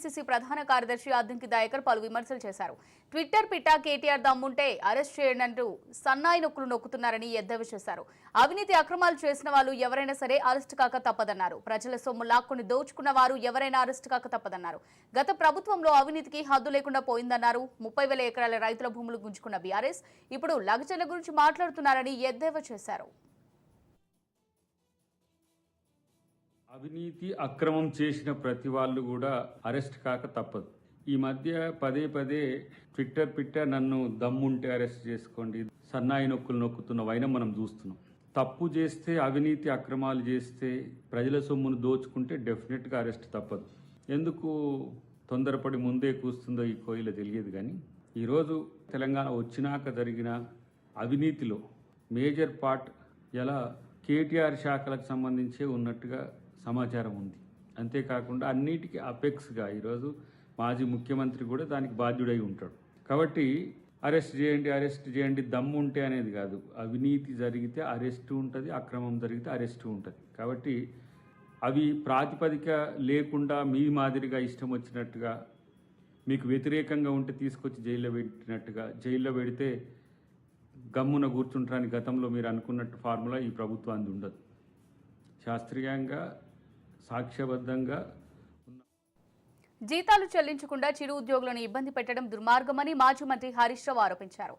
AICC ప్రధాన కార్యదర్శి అద్దంకి దయాకర్ పలు విమర్శలు చేశారు. ట్విట్టర్ పిట్టా కేటీఆర్ దమ్ముంటే అరెస్ట్ చేయండంటూ సన్నాయి నొక్కులు నొక్కుతున్నారని ఎద్దేవా చేశారు. అవినీతి అక్రమాలు చేసిన వాళ్ళు ఎవరైనా సరే అరెస్ట్ కాక తప్పదన్నారు. ప్రజల సొమ్ము లాక్కుని దోచుకున్న వారు ఎవరైనా అరెస్ట్ కాక తప్పదన్నారు. గత ప్రభుత్వంలో అవినీతికి హద్దు లేకుండా పోయిందన్నారు. 30,000 ఎకరాల రైతుల భూములు గుంజుకున్న బీఆర్ఎస్ ఇప్పుడు లగచర్ల గురించి మాట్లాడుతున్నారని ఎద్దేవా చేశారు. అవినీతి అక్రమం చేసిన ప్రతి వాళ్ళు కూడా అరెస్ట్ కాక తప్పదు. ఈ మధ్య పదే పదే ట్విట్టర్ పిట్ట నన్ను దమ్ముంటే అరెస్ట్ చేసుకోండి, సన్నాయి నొక్కులు నొక్కుతున్న వైనం మనం చూస్తున్నాం. తప్పు చేస్తే, అవినీతి అక్రమాలు చేస్తే, ప్రజల సొమ్మును దోచుకుంటే డెఫినెట్గా అరెస్ట్ తప్పదు. ఎందుకు తొందరపడి ముందే కూస్తుందో ఈ కోయిల తెలియదు. కానీ ఈరోజు తెలంగాణ వచ్చినాక జరిగిన అవినీతిలో మేజర్ పార్ట్ ఎలా కేటీఆర్ శాఖలకు సంబంధించే ఉన్నట్టుగా సమాచారం ఉంది. అంతేకాకుండా అన్నిటికీ అపెక్స్గా ఈరోజు మాజీ ముఖ్యమంత్రి కూడా దానికి బాధ్యుడై ఉంటాడు. కాబట్టి అరెస్ట్ చేయండి దమ్ము ఉంటే అనేది కాదు. అవినీతి జరిగితే అరెస్టు ఉంటుంది, అక్రమం జరిగితే అరెస్టు ఉంటుంది. కాబట్టి అవి ప్రాతిపదిక లేకుండా మీ మాదిరిగా ఇష్టం వచ్చినట్టుగా మీకు వ్యతిరేకంగా ఉంటే తీసుకొచ్చి జైల్లో పెట్టినట్టుగా, జైల్లో పెడితే గమ్మున కూర్చుంటారని గతంలో మీరు అనుకున్నట్టు ఫార్ములా ఈ ప్రభుత్వానికి ఉండదు. శాస్త్రీయంగా సాక్ష్యబద్ధంగా జీతాలు చెల్లించకుండా చిరు ఉద్యోగులను ఇబ్బంది పెట్టడం దుర్మార్గమని మాజీ మంత్రి హరీష్ రావు ఆరోపించారు.